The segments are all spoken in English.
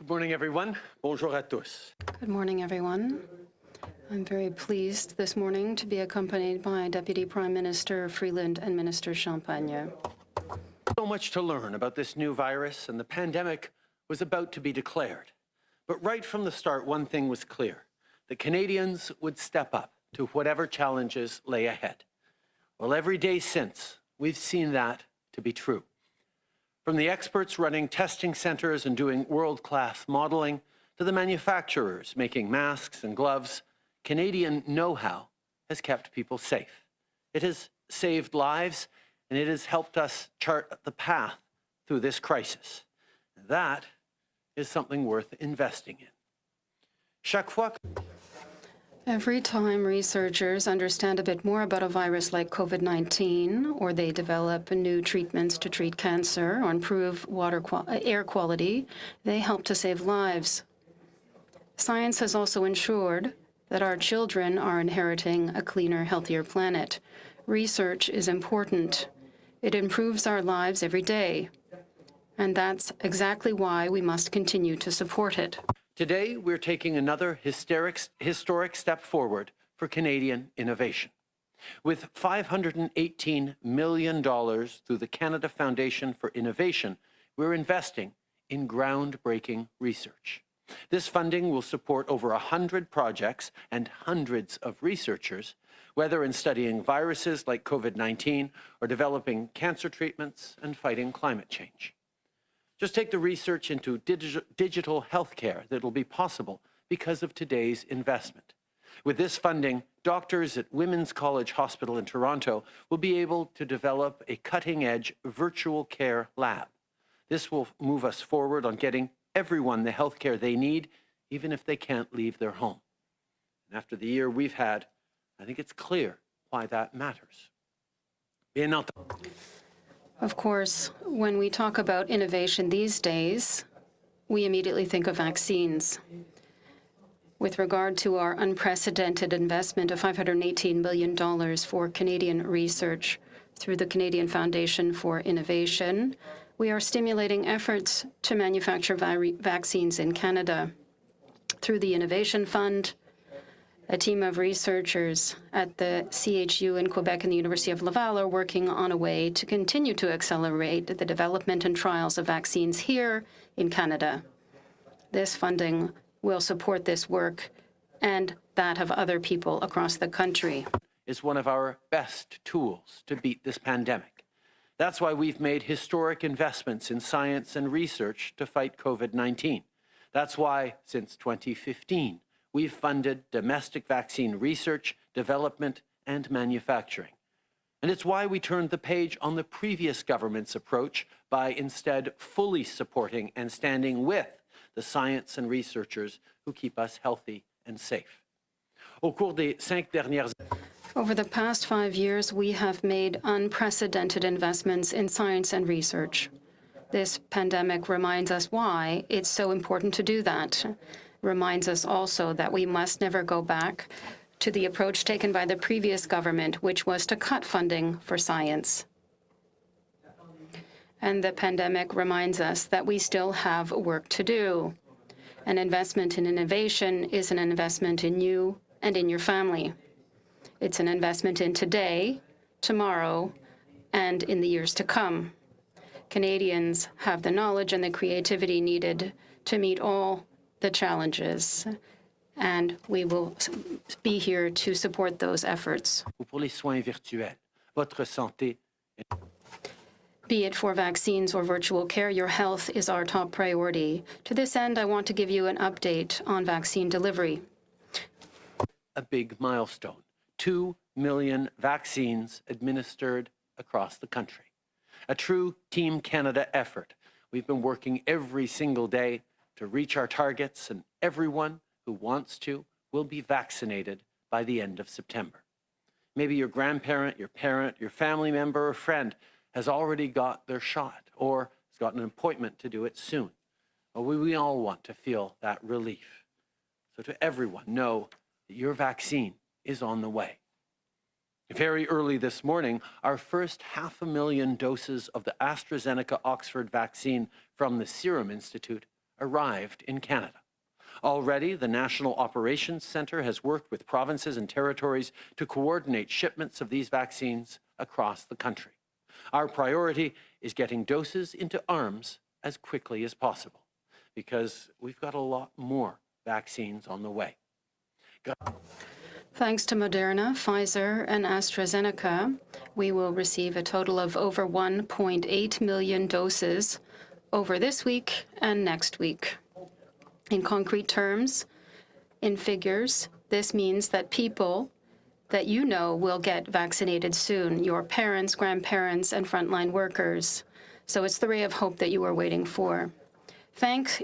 Good morning, everyone. Bonjour à tous. Good morning, everyone. I'm very pleased this morning to be accompanied by Deputy Prime Minister Freeland and Minister Champagne. So much to learn about this new virus, and the pandemic was about to be declared. But right from the start, one thing was clear: that Canadians would step up to whatever challenges lay ahead. Well, every day since, we've seen that to be true. From the experts running testing centers and doing world-class modeling, to the manufacturers making masks and gloves, Canadian know-how has kept people safe. It has saved lives, and it has helped us chart the path through this crisis. That is something worth investing in. Chaque fois Every time researchers understand a bit more about a virus like COVID-19, or they develop new treatments to treat cancer or improve air quality, they help to save lives. Science has also ensured that our children are inheriting a cleaner, healthier planet. Research is important. It improves our lives every day. And that's exactly why we must continue to support it. Today, we're taking another historic step forward for Canadian innovation. With $518 million through the Canada Foundation for Innovation, we're investing in groundbreaking research. This funding will support over 100 projects and hundreds of researchers, whether in studying viruses like COVID-19 or developing cancer treatments and fighting climate change. Just take the research into digital healthcare that will be possible because of today's investment. With this funding, doctors at Women's College Hospital in Toronto will be able to develop a cutting-edge virtual care lab. This will move us forward on getting everyone the healthcare they need, even if they can't leave their home. And after the year we've had, I think it's clear why that matters. Of course, when we talk about innovation these days, we immediately think of vaccines. With regard to our unprecedented investment of $518 million for Canadian research through the Canadian Foundation for Innovation, we are stimulating efforts to manufacture vaccines in Canada. Through the Innovation Fund, a team of researchers at the CHU in Quebec and the University of Laval are working on a way to continue to accelerate the development and trials of vaccines here in Canada. This funding will support this work and that of other people across the country. Is one of our best tools to beat this pandemic. That's why we've made historic investments in science and research to fight COVID-19. That's why, since 2015, we've funded domestic vaccine research, development, and manufacturing. And it's why we turned the page on the previous government's approach by instead fully supporting and standing with the science and researchers who keep us healthy and safe. Over the past 5 years, we have made unprecedented investments in science and research. This pandemic reminds us why it's so important to do that. Reminds us also that we must never go back to the approach taken by the previous government, which was to cut funding for science. And the pandemic reminds us that we still have work to do. An investment in innovation is an investment in you and in your family. It's an investment in today, tomorrow, and in the years to come. Canadians have the knowledge and the creativity needed to meet all the challenges, and we will be here to support those efforts. Be it for vaccines or virtual care, your health is our top priority. To this end, I want to give you an update on vaccine delivery. A big milestone. 2 million vaccines administered across the country. A true Team Canada effort. We've been working every single day to reach our targets, and everyone who wants to will be vaccinated by the end of September. Maybe your grandparent, your parent, your family member or friend has already got their shot or has got an appointment to do it soon. Well, we all want to feel that relief. So to everyone, know that your vaccine is on the way. Very early this morning, our first 500,000 doses of the AstraZeneca Oxford vaccine from the Serum Institute arrived in Canada. Already, the National Operations Centre has worked with provinces and territories to coordinate shipments of these vaccines across the country. Our priority is getting doses into arms as quickly as possible, because we've got a lot more vaccines on the way. Thanks to Moderna, Pfizer, and AstraZeneca, we will receive a total of over 1.8 million doses over this week and next week. In concrete terms, in figures, this means that people that you know will get vaccinated soon, your parents, grandparents, and frontline workers. So it's the ray of hope that you are waiting for. Thanks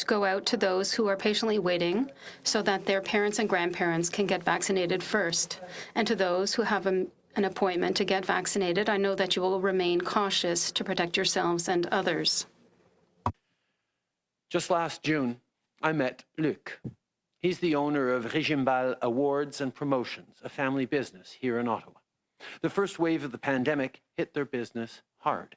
go out to those who are patiently waiting so that their parents and grandparents can get vaccinated first. And to those who have an appointment to get vaccinated, I know that you will remain cautious to protect yourselves and others. Just last June, I met Luc. He's the owner of Régimbal Awards and Promotions, a family business here in Ottawa. The first wave of the pandemic hit their business hard,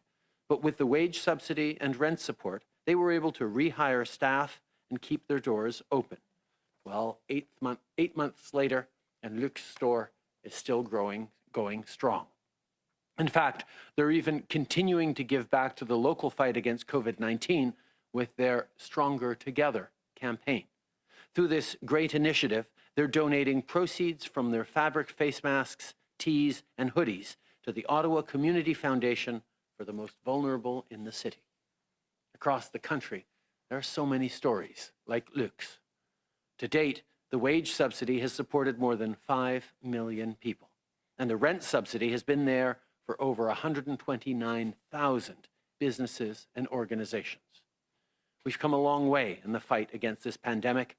but with the wage subsidy and rent support, they were able to rehire staff and keep their doors open. Well, 8 months later, and Luc's store is still going strong. In fact, they're even continuing to give back to the local fight against COVID-19 with their Stronger Together campaign. Through this great initiative, they're donating proceeds from their fabric face masks, tees, and hoodies to the Ottawa Community Foundation for the most vulnerable in the city. Across the country, there are so many stories like Luc's. To date, the wage subsidy has supported more than 5 million people, and the rent subsidy has been there for over 129,000 businesses and organizations. We've come a long way in the fight against this pandemic,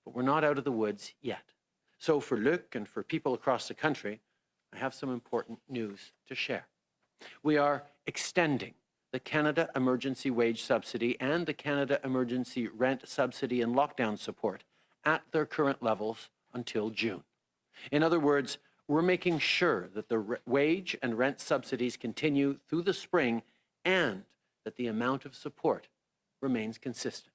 but we're not out of the woods yet. So for Luc and for people across the country, I have some important news to share. We are extending the Canada Emergency Wage Subsidy and the Canada Emergency Rent Subsidy and lockdown support at their current levels until June. In other words, we're making sure that the wage and rent subsidies continue through the spring and that the amount of support remains consistent.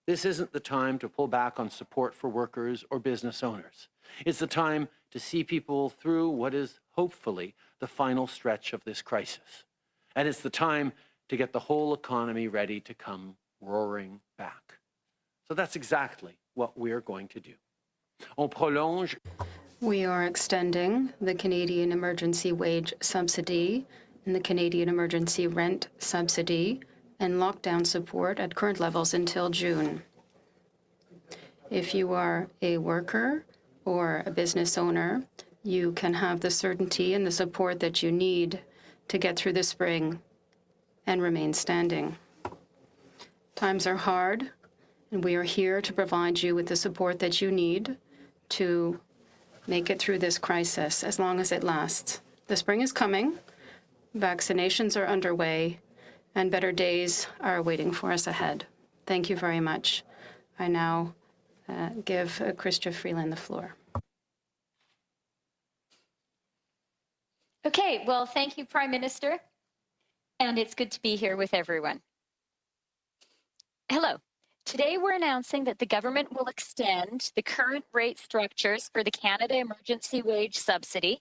This isn't the time to pull back on support for workers or business owners. It's the time to see people through what is hopefully the final stretch of this crisis. And it's the time to get the whole economy ready to come roaring back. So that's exactly what we're going to do. On prolonge. We are extending the Canadian Emergency Wage Subsidy and the Canadian Emergency Rent Subsidy and lockdown support at current levels until June. If you are a worker or a business owner, you can have the certainty and the support that you need to get through the spring and remain standing. Times are hard, and we are here to provide you with the support that you need to make it through this crisis as long as it lasts. The spring is coming, vaccinations are underway, and better days are waiting for us ahead. Thank you very much. I now give Chrystia Freeland the floor. Okay, well, thank you, Prime Minister, and it's good to be here with everyone. Hello. Today, we're announcing that the government will extend the current rate structures for the Canada Emergency Wage Subsidy,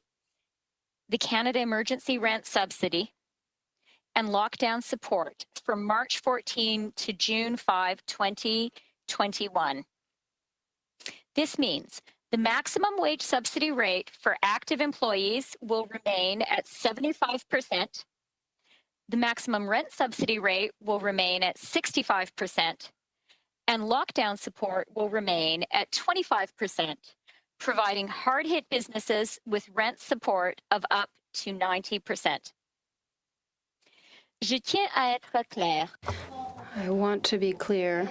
the Canada Emergency Rent Subsidy, and lockdown support from March 14 to June 5, 2021. This means the maximum wage subsidy rate for active employees will remain at 75%. The maximum rent subsidy rate will remain at 65%, and lockdown support will remain at 25%, providing hard-hit businesses with rent support of up to 90%. Je tiens à être clair. I want to be clear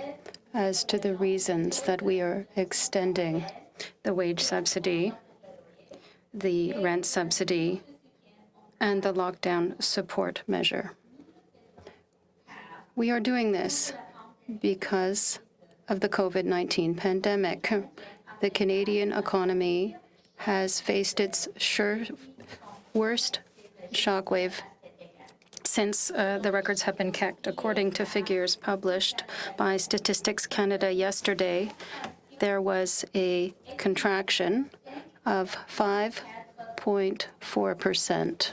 as to the reasons that we are extending the wage subsidy, the rent subsidy, and the lockdown support measure. We are doing this because of the COVID-19 pandemic. The Canadian economy has faced its worst shockwave since the records have been kept. According to figures published by Statistics Canada yesterday, there was a contraction of 5.4%.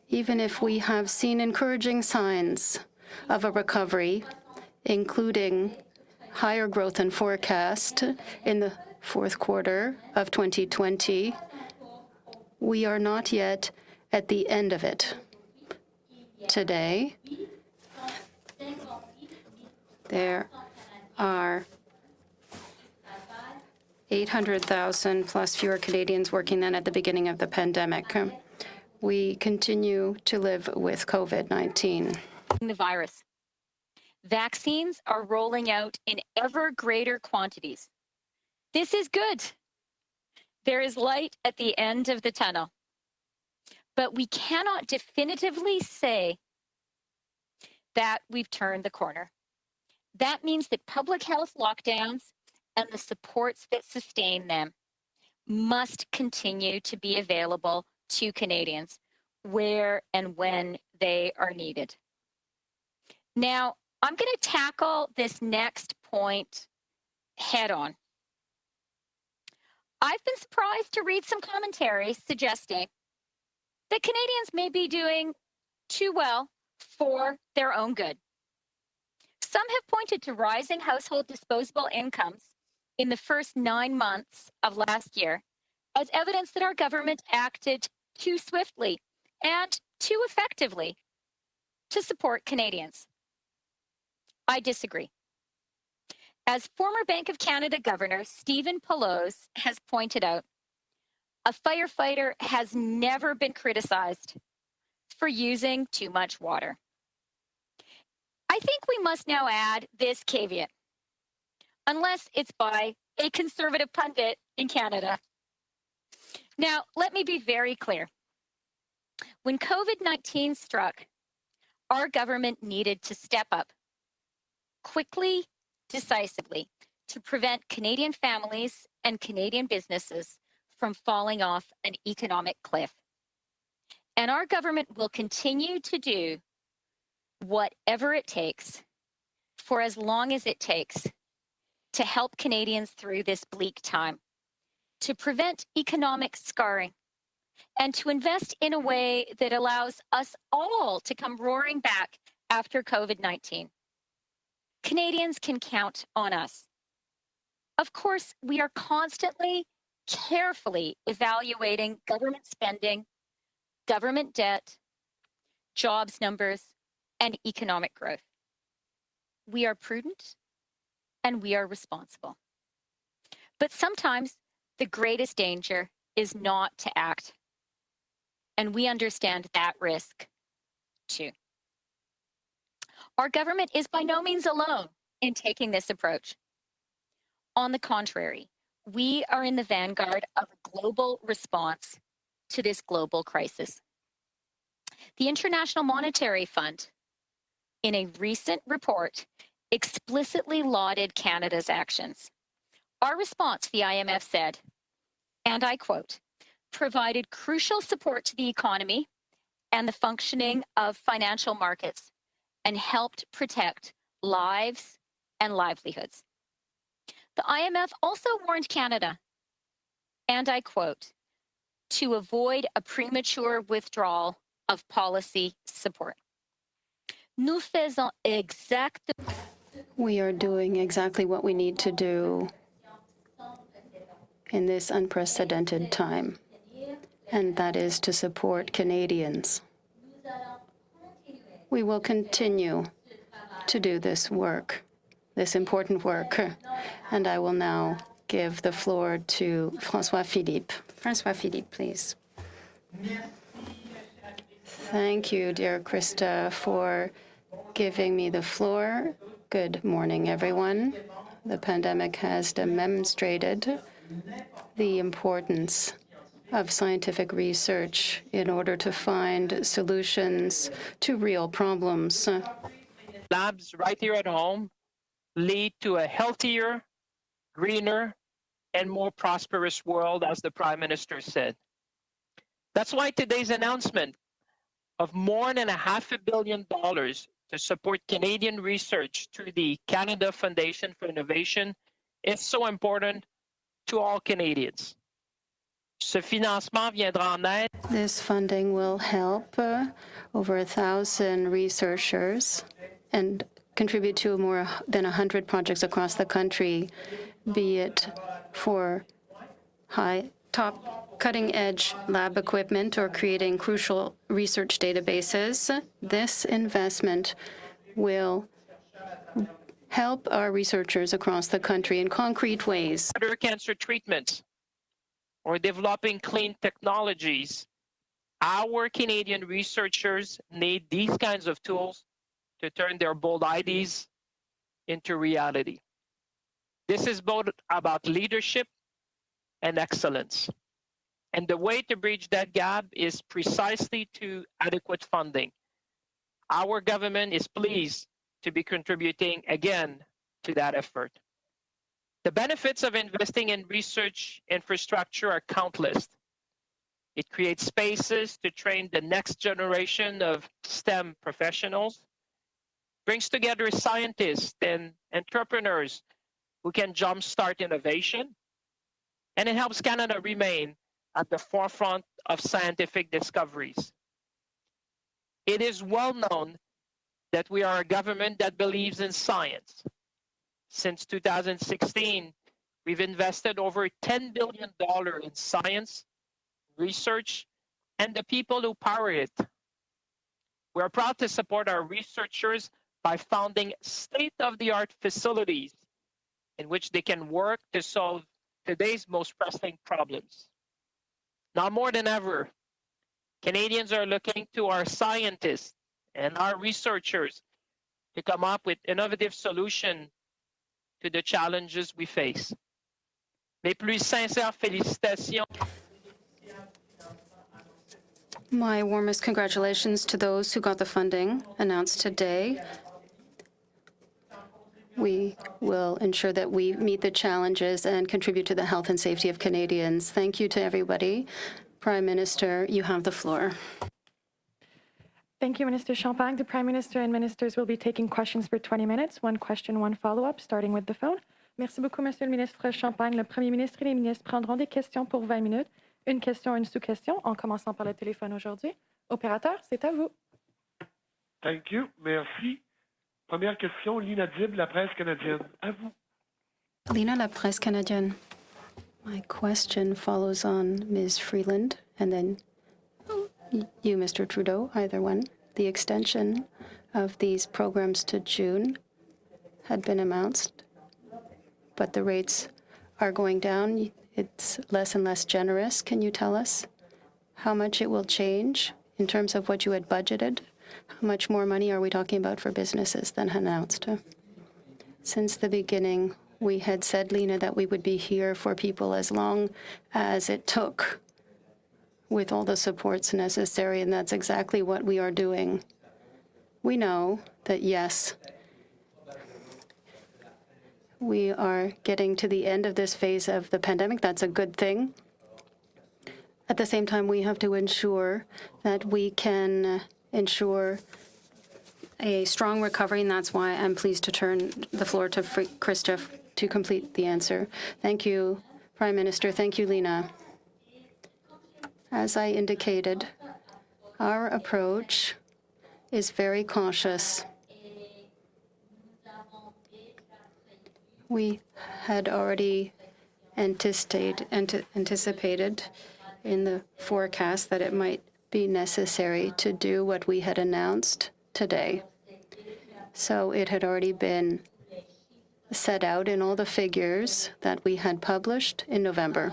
Even if we have seen encouraging signs of a recovery, including higher growth than forecast in the fourth quarter of 2020, we are not yet at the end of it. Today, there are 800,000 plus fewer Canadians working than at the beginning of the pandemic. We continue to live with COVID-19. The virus. Vaccines are rolling out in ever greater quantities. This is good. There is light at the end of the tunnel. But we cannot definitively say that we've turned the corner. That means that public health lockdowns and the supports that sustain them must continue to be available to Canadians where and when they are needed. Now, I'm going to tackle this next point head on. I've been surprised to read some commentary suggesting that Canadians may be doing too well for their own good. Some have pointed to rising household disposable incomes in the first 9 months of last year as evidence that our government acted too swiftly and too effectively to support Canadians. I disagree. As former Bank of Canada Governor Stephen Poloz has pointed out, a firefighter has never been criticized for using too much water. I think we must now add this caveat, unless it's by a conservative pundit in Canada. Now, let me be very clear. When COVID-19 struck, our government needed to step up quickly, decisively, to prevent Canadian families and Canadian businesses from falling off an economic cliff. And our government will continue to do whatever it takes for as long as it takes to help Canadians through this bleak time, to prevent economic scarring, and to invest in a way that allows us all to come roaring back after COVID-19. Canadians can count on us. Of course, we are constantly, carefully evaluating government spending, government debt, jobs numbers, and economic growth. We are prudent and we are responsible. But sometimes the greatest danger is not to act. And we understand that risk too. Our government is by no means alone in taking this approach. On the contrary, we are in the vanguard of a global response to this global crisis. The International Monetary Fund, in a recent report, explicitly lauded Canada's actions. Our response, the IMF said, and I quote, provided crucial support to the economy and the functioning of financial markets and helped protect lives and livelihoods. The IMF also warned Canada, and I quote, to avoid a premature withdrawal of policy support. Nous faisons exactement. We are doing exactly what we need to do in this unprecedented time, and that is to support Canadians. We will continue to do this work, this important work, and I will now give the floor to François-Philippe. François-Philippe, please. Thank you, dear Chrystia, for giving me the floor. Good morning, everyone. The pandemic has demonstrated the importance of scientific research in order to find solutions to real problems. Labs right here at home lead to a healthier, greener, and more prosperous world, as the Prime Minister said. That's why today's announcement of more than $500 million to support Canadian research through the Canada Foundation for Innovation is so important to all Canadians. Ce financement viendra en aide. This funding will help over 1,000 researchers and contribute to more than 100 projects across the country, be it for top cutting-edge lab equipment or creating crucial research databases. This investment will help our researchers across the country in concrete ways. Other cancer treatments or developing clean technologies. Our Canadian researchers need these kinds of tools to turn their bold ideas into reality. This is both about leadership and excellence. And the way to bridge that gap is precisely to adequate funding. Our government is pleased to be contributing again to that effort. The benefits of investing in research infrastructure are countless. It creates spaces to train the next generation of STEM professionals, brings together scientists and entrepreneurs who can jumpstart innovation, and it helps Canada remain at the forefront of scientific discoveries. It is well known that we are a government that believes in science. Since 2016, we've invested over $10 billion in science, research, and the people who power it. We're proud to support our researchers by founding state-of-the-art facilities in which they can work to solve today's most pressing problems. Now more than ever, Canadians are looking to our scientists and our researchers to come up with innovative solutions to the challenges we face. Mes plus sincères félicitations. My warmest congratulations to those who got the funding announced today. We will ensure that we meet the challenges and contribute to the health and safety of Canadians. Thank you to everybody. Prime Minister, you have the floor. Thank you, Minister Champagne. The Prime Minister and ministers will be taking questions for 20 minutes. One question, one follow-up, starting with the phone. Merci beaucoup, Monsieur le Ministre Champagne. Le Premier ministre et les ministres prendront des questions pour 20 minutes. Une question, une sous-question, en commençant par le téléphone aujourd'hui. Opérateur, c'est à vous. Thank you. Merci. Première question, Lina Dib, La Presse canadienne. À vous. Lina, La Presse canadienne. My question follows on Ms. Freeland, and then you, Mr. Trudeau, either one. The extension of these programs to June had been announced, but the rates are going down. It's less and less generous. Can you tell us how much it will change in terms of what you had budgeted? How much more money are we talking about for businesses than announced? Since the beginning, we had said, Lena, that we would be here for people as long as it took, with all the supports necessary, and that's exactly what we are doing. We know that, yes, we are getting to the end of this phase of the pandemic. That's a good thing. At the same time, we have to ensure that we can ensure a strong recovery, and that's why I'm pleased to turn the floor to Chrystia to complete the answer. Thank you, Prime Minister. Thank you, Lena. As I indicated, our approach is very cautious. We had already anticipated in the forecast that it might be necessary to do what we had announced today. So it had already been set out in all the figures that we had published in November.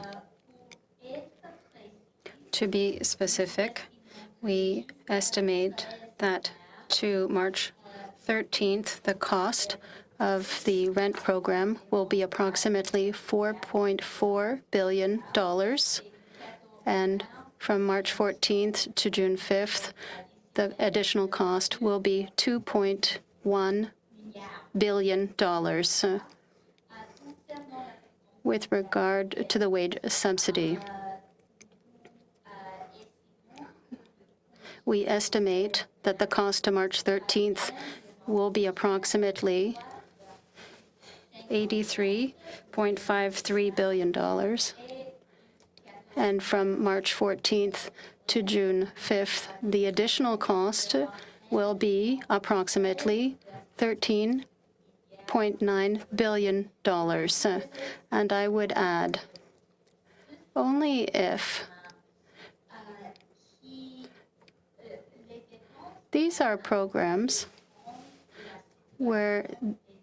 To be specific, we estimate that to March 13th, the cost of the rent program will be approximately $4.4 billion. And from March 14th to June 5th, the additional cost will be $2.1 billion. With regard to the wage subsidy, we estimate that the cost to March 13th will be approximately $83.53 billion. And from March 14th to June 5th, the additional cost will be approximately $13.9 billion. And I would add, only if these are programs where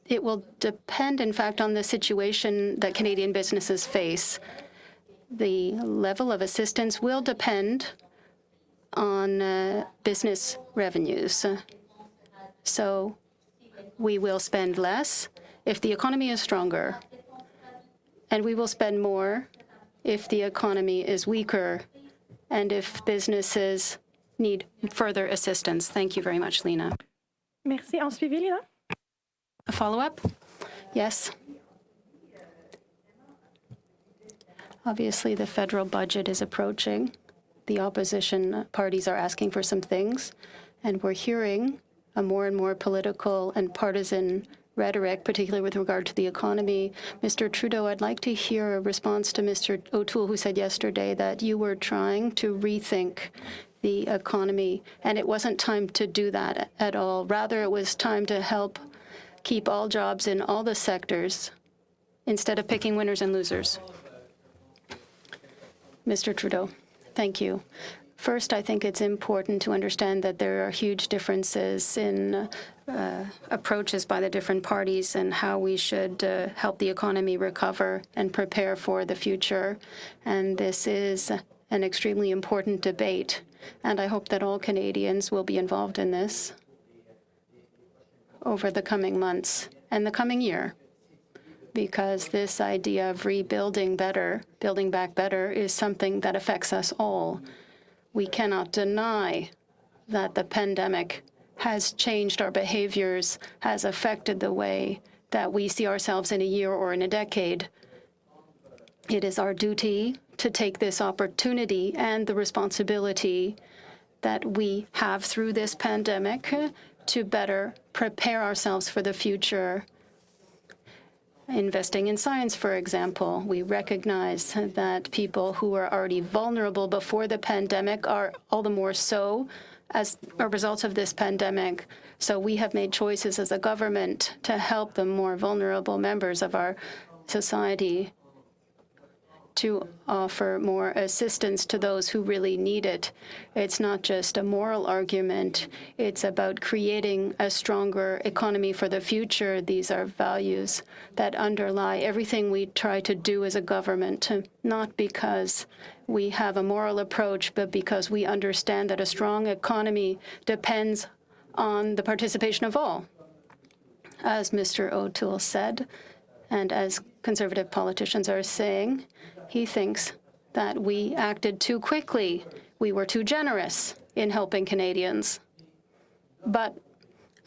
it will depend, in fact, on the situation that Canadian businesses face. The level of assistance will depend on business revenues. So we will spend less if the economy is stronger, and we will spend more if the economy is weaker and if businesses need further assistance. Thank you very much, Lena. Merci. En suivi, Lena? A follow-up? Yes. Obviously, the federal budget is approaching. The opposition parties are asking for some things, and we're hearing a more and more political and partisan rhetoric, particularly with regard to the economy. Mr. Trudeau, I'd like to hear a response to Mr. O'Toole, who said yesterday that you were trying to rethink the economy, and it wasn't time to do that at all. Rather, it was time to help keep all jobs in all the sectors instead of picking winners and losers. Mr. Trudeau, thank you. First, I think it's important to understand that there are huge differences in approaches by the different parties and how we should help the economy recover and prepare for the future. And this is an extremely important debate, and I hope that all Canadians will be involved in this over the coming months and the coming year, because this idea of rebuilding better, building back better, is something that affects us all. We cannot deny that the pandemic has changed our behaviors, has affected the way that we see ourselves in a year or in a decade. It is our duty to take this opportunity and the responsibility that we have through this pandemic to better prepare ourselves for the future. Investing in science, for example, we recognize that people who were already vulnerable before the pandemic are all the more so as a result of this pandemic. So we have made choices as a government to help the more vulnerable members of our society, to offer more assistance to those who really need it. It's not just a moral argument. It's about creating a stronger economy for the future. These are values that underlie everything we try to do as a government, not because we have a moral approach, but because we understand that a strong economy depends on the participation of all. As Mr. O'Toole said, and as Conservative politicians are saying, he thinks that we acted too quickly. We were too generous in helping Canadians. But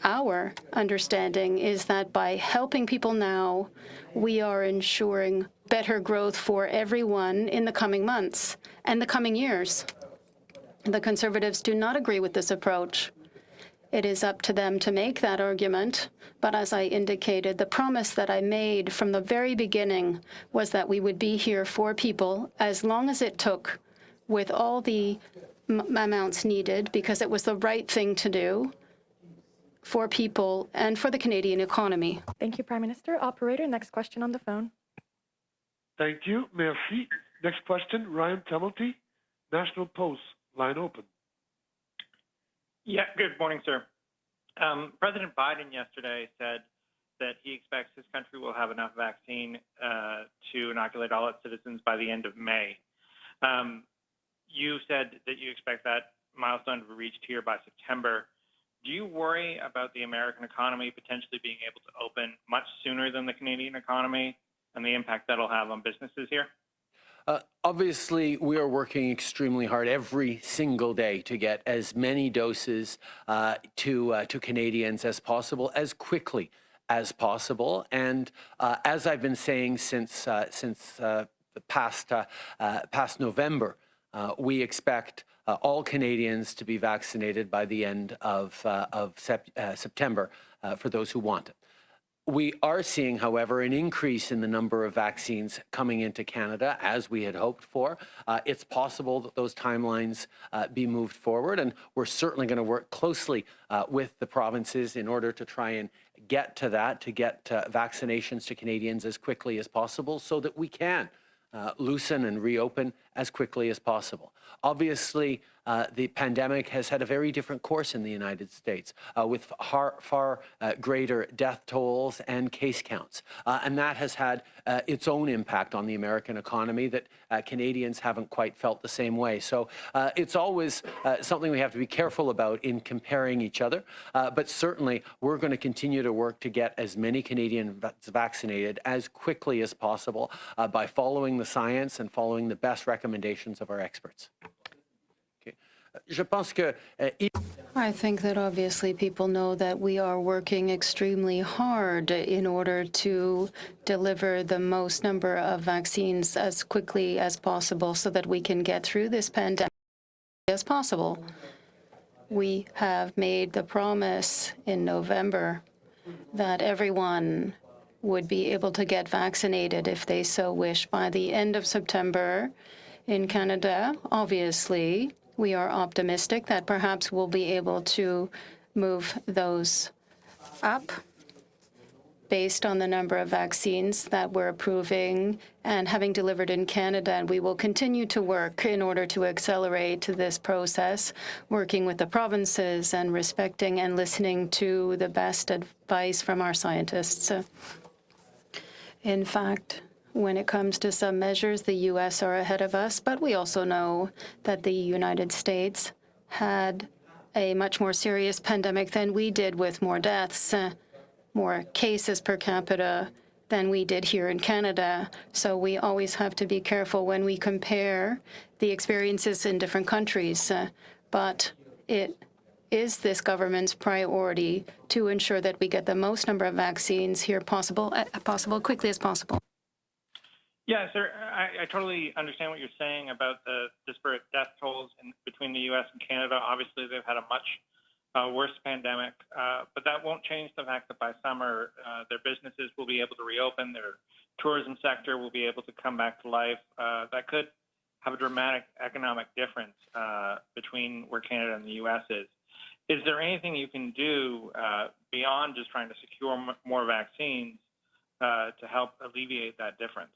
our understanding is that by helping people now, we are ensuring better growth for everyone in the coming months and the coming years. The Conservatives do not agree with this approach. It is up to them to make that argument. But as I indicated, the promise that I made from the very beginning was that we would be here for people as long as it took, with all the amounts needed, because it was the right thing to do for people and for the Canadian economy. Thank you, Prime Minister. Operator, next question on the phone. Thank you. Merci. Next question, Ryan Tumulty, National Post. Line open. Yeah, good morning, sir. President Biden yesterday said that he expects his country will have enough vaccine to inoculate all its citizens by the end of May. You said that you expect that milestone to be reached here by September. Do you worry about the American economy potentially being able to open much sooner than the Canadian economy and the impact that'll have on businesses here? Obviously, we are working extremely hard every single day to get as many doses to Canadians as possible, as quickly as possible. And as I've been saying since the past November, we expect all Canadians to be vaccinated by the end of September for those who want it. We are seeing, however, an increase in the number of vaccines coming into Canada, as we had hoped for. It's possible that those timelines be moved forward, and we're certainly going to work closely with the provinces in order to try and get to that, to get vaccinations to Canadians as quickly as possible so that we can loosen and reopen as quickly as possible. Obviously, the pandemic has had a very different course in the United States with far greater death tolls and case counts. And that has had its own impact on the American economy that Canadians haven't quite felt the same way. So it's always something we have to be careful about in comparing each other. But certainly, we're going to continue to work to get as many Canadians vaccinated as quickly as possible by following the science and following the best recommendations of our experts. I think that obviously people know that we are working extremely hard in order to deliver the most number of vaccines as quickly as possible so that we can get through this pandemic as possible. We have made the promise in November that everyone would be able to get vaccinated if they so wish by the end of September in Canada. Obviously, we are optimistic that perhaps we'll be able to move those up based on the number of vaccines that we're approving and having delivered in Canada. And we will continue to work in order to accelerate this process, working with the provinces and respecting and listening to the best advice from our scientists. In fact, when it comes to some measures, the U.S. are ahead of us, but we also know that the United States had a much more serious pandemic than we did, with more deaths, more cases per capita than we did here in Canada. So we always have to be careful when we compare the experiences in different countries. But it is this government's priority to ensure that we get the most number of vaccines here possible quickly as possible. Yeah, sir, I totally understand what you're saying about the disparate death tolls between the U.S. and Canada. Obviously, they've had a much worse pandemic, but that won't change the fact that by summer, their businesses will be able to reopen, their tourism sector will be able to come back to life. That could have a dramatic economic difference between where Canada and the U.S. is. Is there anything you can do beyond just trying to secure more vaccines to help alleviate that difference?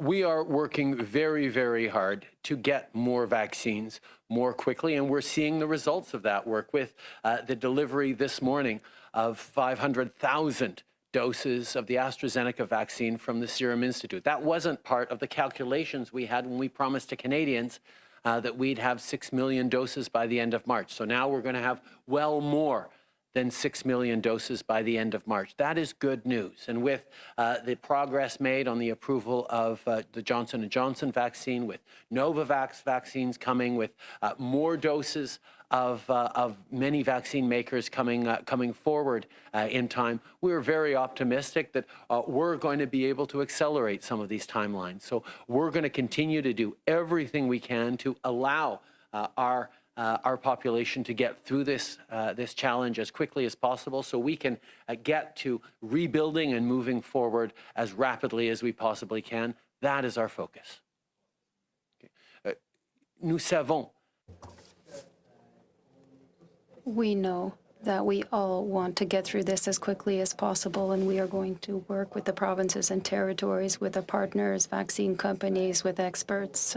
We are working very, very hard to get more vaccines more quickly, and we're seeing the results of that work with the delivery this morning of 500,000 doses of the AstraZeneca vaccine from the Serum Institute. That wasn't part of the calculations we had when we promised to Canadians that we'd have 6 million doses by the end of March. So now we're going to have well more than 6 million doses by the end of March. That is good news. And with the progress made on the approval of the Johnson & Johnson vaccine, with Novavax vaccines coming, with more doses of many vaccine makers coming forward in time, we're very optimistic that we're going to be able to accelerate some of these timelines. So we're going to continue to do everything we can to allow our population to get through this challenge as quickly as possible so we can get to rebuilding and moving forward as rapidly as we possibly can. That is our focus. Nous savons. We know that we all want to get through this as quickly as possible, and we are going to work with the provinces and territories, with the partners, vaccine companies, with experts,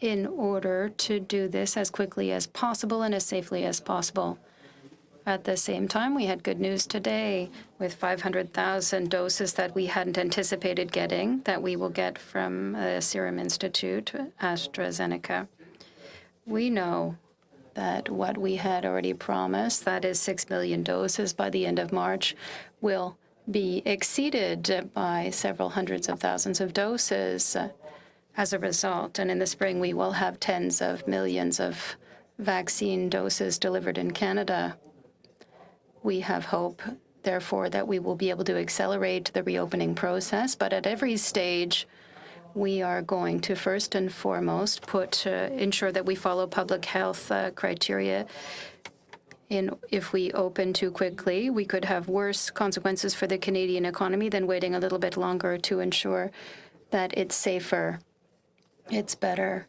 in order to do this as quickly as possible and as safely as possible. At the same time, we had good news today with 500,000 doses that we hadn't anticipated getting, that we will get from the Serum Institute, AstraZeneca. We know that what we had already promised, that is 6 million doses by the end of March, will be exceeded by several hundreds of thousands of doses as a result. And in the spring, we will have tens of millions of vaccine doses delivered in Canada. We have hope, therefore, that we will be able to accelerate the reopening process. But at every stage, we are going to first and foremost ensure that we follow public health criteria. If we open too quickly, we could have worse consequences for the Canadian economy than waiting a little bit longer to ensure that it's safer, it's better.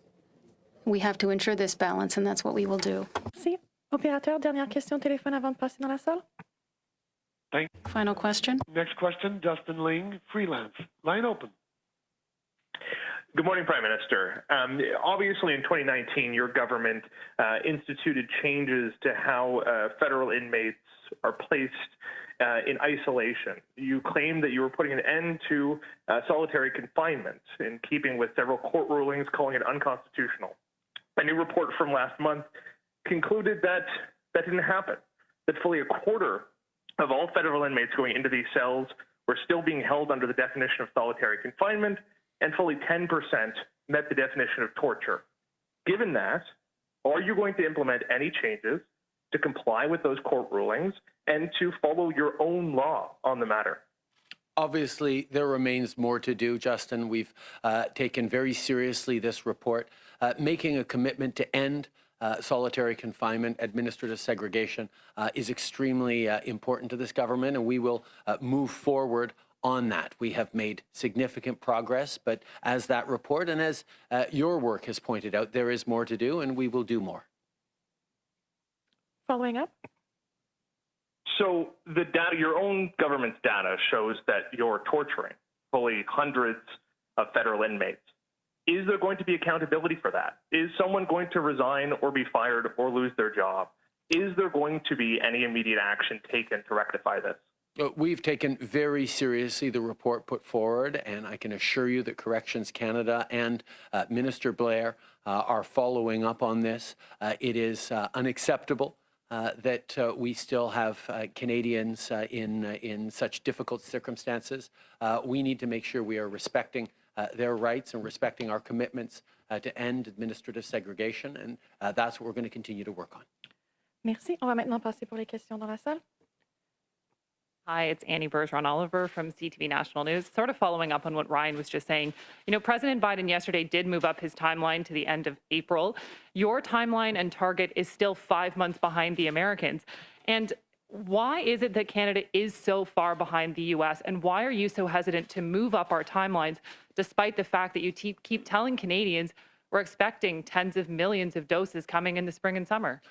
We have to ensure this balance, and that's what we will do. Merci. Opérateur, dernière question téléphone avant de passer dans la salle. Final question. Next question, Justin Ling, Freeland. Line open. Good morning, Prime Minister. Obviously, in 2019, your government instituted changes to how federal inmates are placed in isolation. You claimed that you were putting an end to solitary confinement in keeping with several court rulings calling it unconstitutional. A new report from last month concluded that that didn't happen, that fully a quarter of all federal inmates going into these cells were still being held under the definition of solitary confinement, and fully 10% met the definition of torture. Given that, are you going to implement any changes to comply with those court rulings and to follow your own law on the matter? Obviously, there remains more to do, Justin. We've taken very seriously this report, making a commitment to end solitary confinement, administrative segregation is extremely important to this government, and we will move forward on that. We have made significant progress, but as that report and as your work has pointed out, there is more to do, and we will do more. Following up. So the data, your own government's data shows that you're torturing fully hundreds of federal inmates. Is there going to be accountability for that? Is someone going to resign or be fired or lose their job? Is there going to be any immediate action taken to rectify this? We've taken very seriously the report put forward, and I can assure you that Corrections Canada and Minister Blair are following up on this. It is unacceptable that we still have Canadians in such difficult circumstances. We need to make sure we are respecting their rights and respecting our commitments to end administrative segregation, and that's what we're going to continue to work on. Merci. On va maintenant passer pour les questions dans la salle. Hi, it's Annie Bergeron-Oliver from CTV National News. Sort of following up on what Ryan was just saying, you know, President Biden yesterday did move up his timeline to the end of April. Your timeline and target is still 5 months behind the Americans. And why is it that Canada is so far behind the U.S., and why are you so hesitant to move up our timelines, despite the fact that you keep telling Canadians we're expecting tens of millions of doses coming in the spring and summer?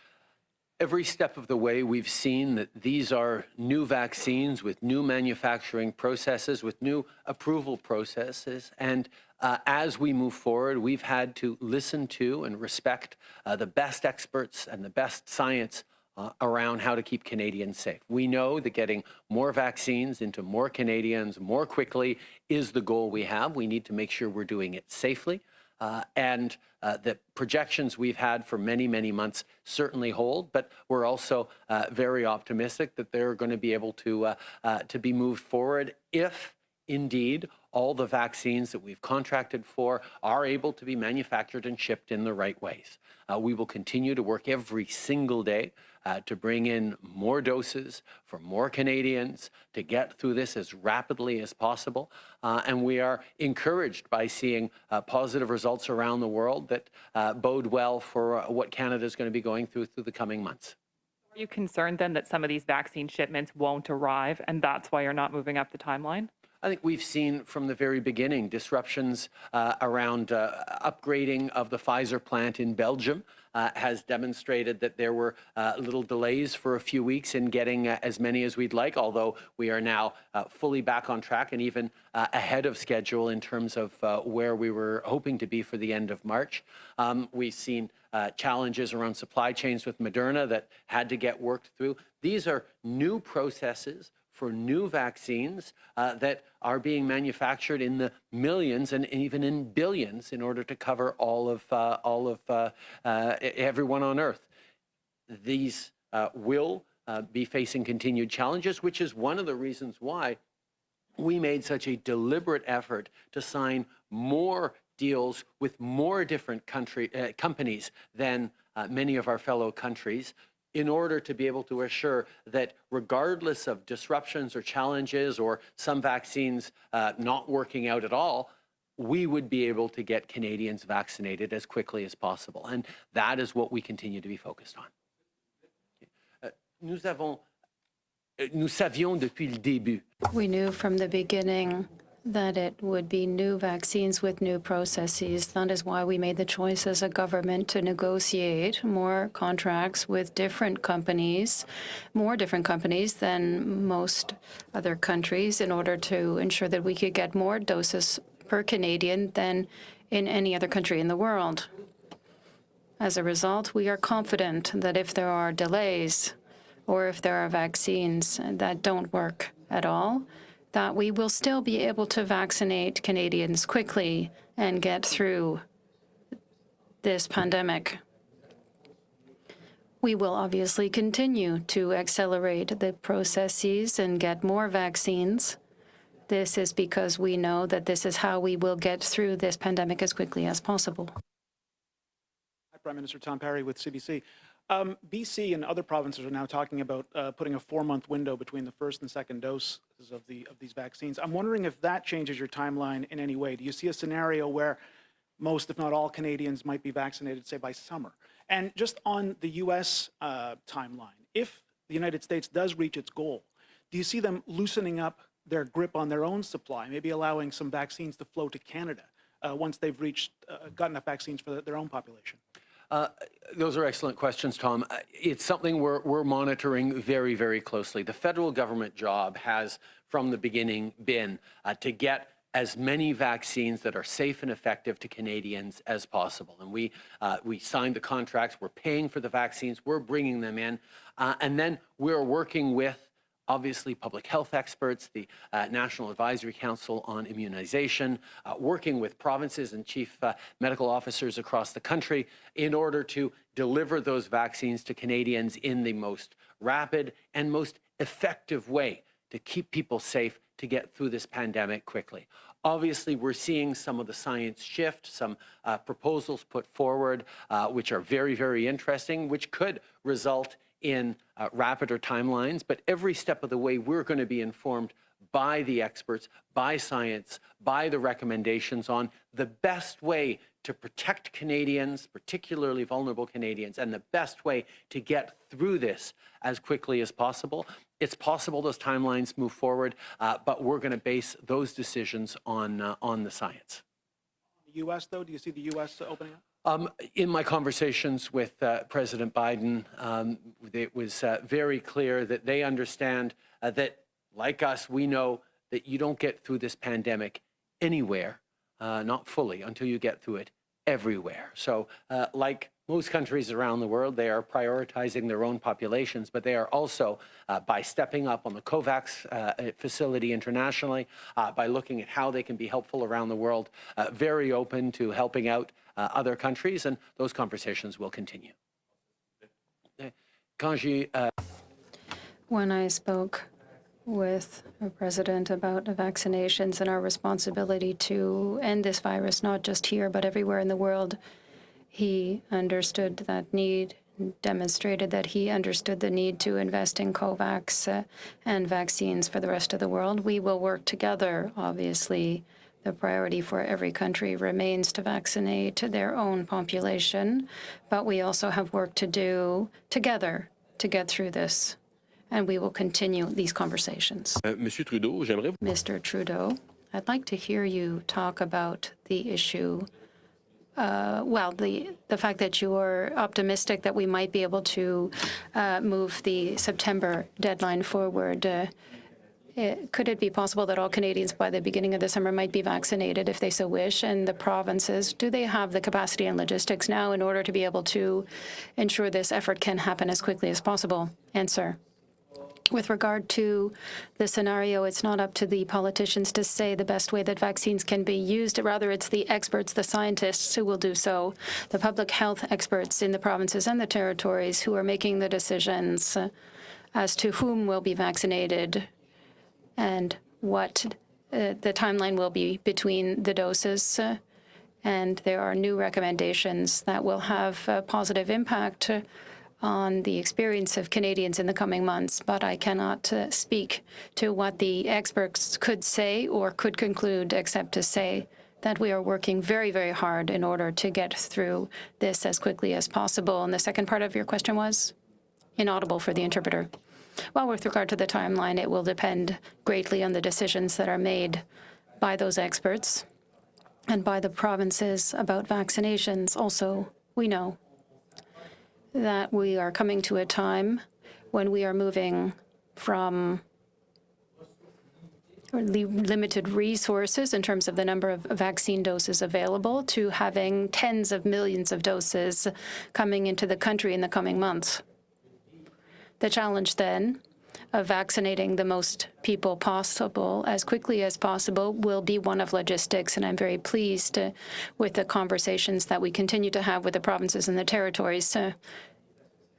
Every step of the way, we've seen that these are new vaccines with new manufacturing processes, with new approval processes. And as we move forward, we've had to listen to and respect the best experts and the best science around how to keep Canadians safe. We know that getting more vaccines into more Canadians more quickly is the goal we have. We need to make sure we're doing it safely. And the projections we've had for many, many months certainly hold, but we're also very optimistic that they're going to be able to be moved forward if, indeed, all the vaccines that we've contracted for are able to be manufactured and shipped in the right ways. We will continue to work every single day to bring in more doses for more Canadians, to get through this as rapidly as possible. And we are encouraged by seeing positive results around the world that bode well for what Canada is going to be going through the coming months. Are you concerned then that some of these vaccine shipments won't arrive, and that's why you're not moving up the timeline? I think we've seen from the very beginning disruptions around upgrading of the Pfizer plant in Belgium has demonstrated that there were little delays for a few weeks in getting as many as we'd like, although we are now fully back on track and even ahead of schedule in terms of where we were hoping to be for the end of March. We've seen challenges around supply chains with Moderna that had to get worked through. These are new processes for new vaccines that are being manufactured in the millions and even in billions in order to cover all of everyone on Earth. These will be facing continued challenges, which is one of the reasons why we made such a deliberate effort to sign more deals with more different companies than many of our fellow countries, in order to be able to assure that regardless of disruptions or challenges or some vaccines not working out at all, we would be able to get Canadians vaccinated as quickly as possible. And that is what we continue to be focused on. Nous savions depuis le début. We knew from the beginning that it would be new vaccines with new processes. That is why we made the choice as a government to negotiate more contracts with different companies, more different companies than most other countries, in order to ensure that we could get more doses per Canadian than in any other country in the world. As a result, we are confident that if there are delays or if there are vaccines that don't work at all, that we will still be able to vaccinate Canadians quickly and get through this pandemic. We will obviously continue to accelerate the processes and get more vaccines. This is because we know that this is how we will get through this pandemic as quickly as possible. Hi, Prime Minister Tom Parry with CBC. BC and other provinces are now talking about putting a 4-month window between the first and second doses of these vaccines. I'm wondering if that changes your timeline in any way. Do you see a scenario where most, if not all, Canadians might be vaccinated, say, by summer? And just on the U.S. Timeline, if the United States does reach its goal, do you see them loosening up their grip on their own supply, maybe allowing some vaccines to flow to Canada once they've got enough vaccines for their own population? Those are excellent questions, Tom. It's something we're monitoring very, very closely. The federal government job has, from the beginning, been to get as many vaccines that are safe and effective to Canadians as possible. And we signed the contracts, we're paying for the vaccines, we're bringing them in, and then we're working with obviously public health experts, the National Advisory Council on Immunization, working with provinces and chief medical officers across the country in order to deliver those vaccines to Canadians in the most rapid and most effective way to keep people safe, to get through this pandemic quickly. Obviously, we're seeing some of the science shift, some proposals put forward, which are very, very interesting, which could result in rapider timelines, but every step of the way we're going to be informed by the experts, by science, by the recommendations on the best way to protect Canadians, particularly vulnerable Canadians, and the best way to get through this as quickly as possible. It's possible those timelines move forward, but we're going to base those decisions on the science. The U.S., though, do you see the U.S. opening up? In my conversations with President Biden, it was very clear that they understand that, like us, we know that you don't get through this pandemic anywhere, not fully, until you get through it everywhere. So like most countries around the world, they are prioritizing their own populations, but they are also, by stepping up on the COVAX facility internationally, by looking at how they can be helpful around the world, very open to helping out other countries, and those conversations will continue. When I spoke with the president about the vaccinations and our responsibility to end this virus, not just here, but everywhere in the world, he understood that need, demonstrated that he understood the need to invest in COVAX and vaccines for the rest of the world. We will work together, obviously. The priority for every country remains to vaccinate their own population, but we also have work to do together to get through this, and we will continue these conversations. Mr. Trudeau, I'd like to hear you talk about the issue, the fact that you are optimistic that we might be able to move the September deadline forward. Could it be possible that all Canadians by the beginning of the summer might be vaccinated if they so wish? And the provinces, do they have the capacity and logistics now in order to be able to ensure this effort can happen as quickly as possible? Answer. With regard to the scenario, it's not up to the politicians to say the best way that vaccines can be used. Rather, it's the experts, the scientists who will do so, the public health experts in the provinces and the territories who are making the decisions as to whom will be vaccinated and what the timeline will be between the doses. And there are new recommendations that will have a positive impact on the experience of Canadians in the coming months. But I cannot speak to what the experts could say or could conclude, except to say that we are working very, very hard in order to get through this as quickly as possible. And the second part of your question was? Inaudible for the interpreter. Well, with regard to the timeline, it will depend greatly on the decisions that are made by those experts and by the provinces about vaccinations. Also, we know that we are coming to a time when we are moving from limited resources in terms of the number of vaccine doses available to having tens of millions of doses coming into the country in the coming months. The challenge then of vaccinating the most people possible as quickly as possible will be one of logistics, and I'm very pleased with the conversations that we continue to have with the provinces and the territories,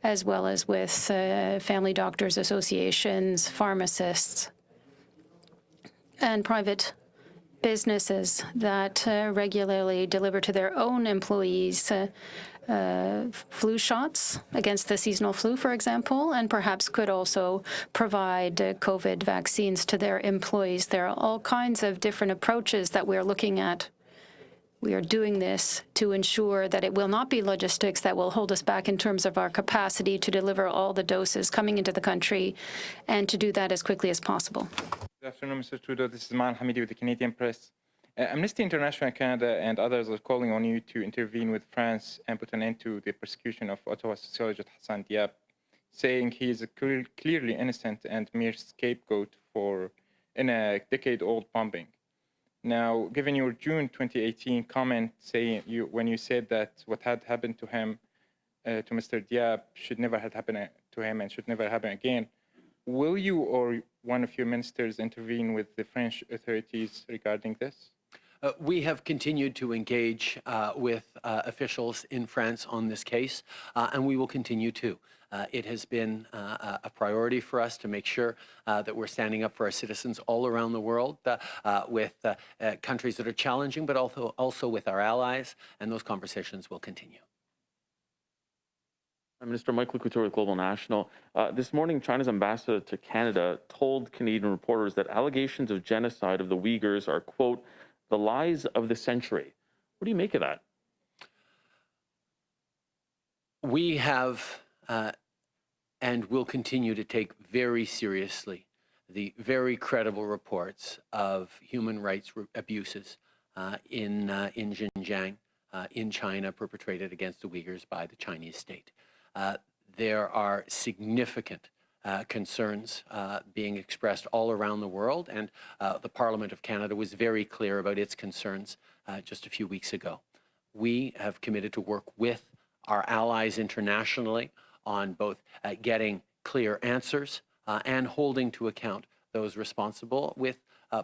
as well as with family doctors associations, pharmacists, and private businesses that regularly deliver to their own employees flu shots against the seasonal flu, for example, and perhaps could also provide COVID vaccines to their employees. There are all kinds of different approaches that we're looking at. We are doing this to ensure that it will not be logistics that will hold us back in terms of our capacity to deliver all the doses coming into the country and to do that as quickly as possible. Good afternoon, Mr. Trudeau. This is Man Hamidi with the Canadian Press. Amnesty International Canada and others are calling on you to intervene with France and put an end to the persecution of Ottawa sociologist Hassan Diab, saying he is a clearly innocent and mere scapegoat in a decade-old bombing. Now, given your June 2018 comment when you said that what had happened to him, to Mr. Diab, should never have happened to him and should never happen again, will you or one of your ministers intervene with the French authorities regarding this? We have continued to engage with officials in France on this case, and we will continue to. It has been a priority for us to make sure that we're standing up for our citizens all around the world with countries that are challenging, but also with our allies, and those conversations will continue. Minister Michael Couture with Global National. This morning, China's ambassador to Canada told Canadian reporters that allegations of genocide of the Uyghurs are, quote, the lies of the century. What do you make of that? We have and will continue to take very seriously the very credible reports of human rights abuses in Xinjiang, in China, perpetrated against the Uyghurs by the Chinese state. There are significant concerns being expressed all around the world, and the Parliament of Canada was very clear about its concerns just a few weeks ago. We have committed to work with our allies internationally on both getting clear answers and holding to account those responsible with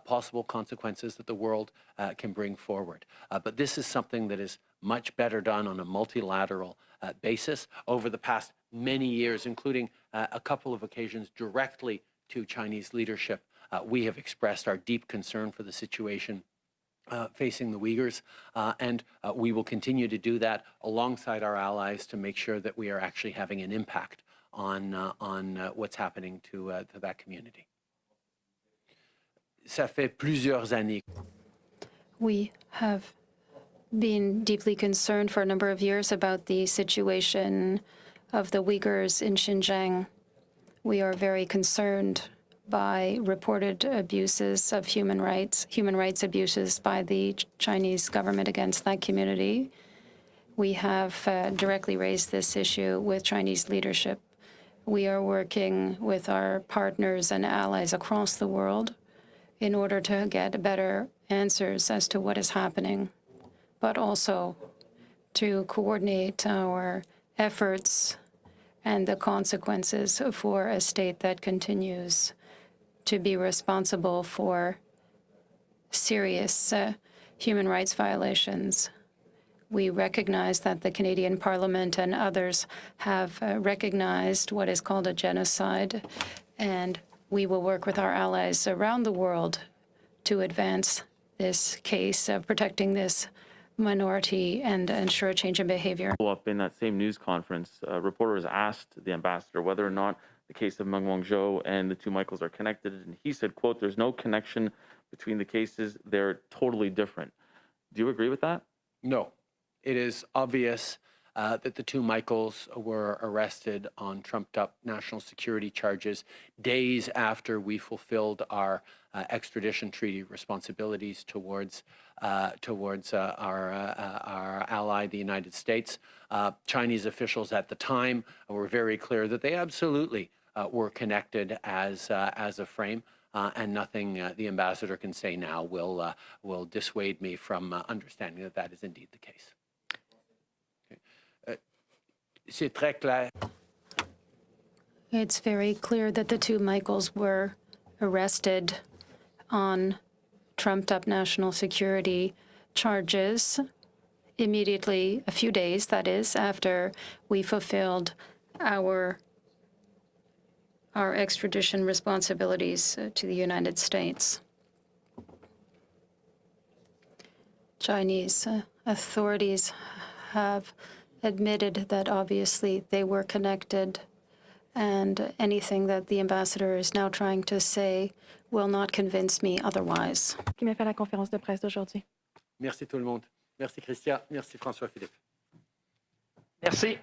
possible consequences that the world can bring forward. But this is something that is much better done on a multilateral basis. Over the past many years, including a couple of occasions directly to Chinese leadership, we have expressed our deep concern for the situation facing the Uyghurs, and we will continue to do that alongside our allies to make sure that we are actually having an impact on what's happening to that community. Ça fait plusieurs années. We have been deeply concerned for a number of years about the situation of the Uyghurs in Xinjiang. We are very concerned by reported abuses of human rights abuses by the Chinese government against that community. We have directly raised this issue with Chinese leadership. We are working with our partners and allies across the world in order to get better answers as to what is happening, but also to coordinate our efforts and the consequences for a state that continues to be responsible for serious human rights violations. We recognize that the Canadian Parliament and others have recognized what is called a genocide, and we will work with our allies around the world to advance this case of protecting this minority and ensure a change in behavior. Up in that same news conference, reporters asked the ambassador whether or not the case of Meng Wanzhou and the two Michaels are connected, and he said, quote, there's no connection between the cases, they're totally different. Do you agree with that? No, it is obvious that the two Michaels were arrested on trumped-up national security charges days after we fulfilled our extradition treaty responsibilities towards our ally, the United States. Chinese officials at the time were very clear that they absolutely were connected as a frame. And nothing the ambassador can say now will dissuade me from understanding that that is indeed the case. C'est très clair. It's very clear that the two Michaels were arrested on trumped-up national security charges immediately, a few days, that is, after we fulfilled our extradition responsibilities to the United States. Chinese authorities have admitted that obviously they were connected, and anything that the ambassador is now trying to say will not convince me otherwise. Qui met fin à la conférence de presse d'aujourd'hui. Merci tout le monde. Merci Chrystia. Merci François-Philippe. Merci.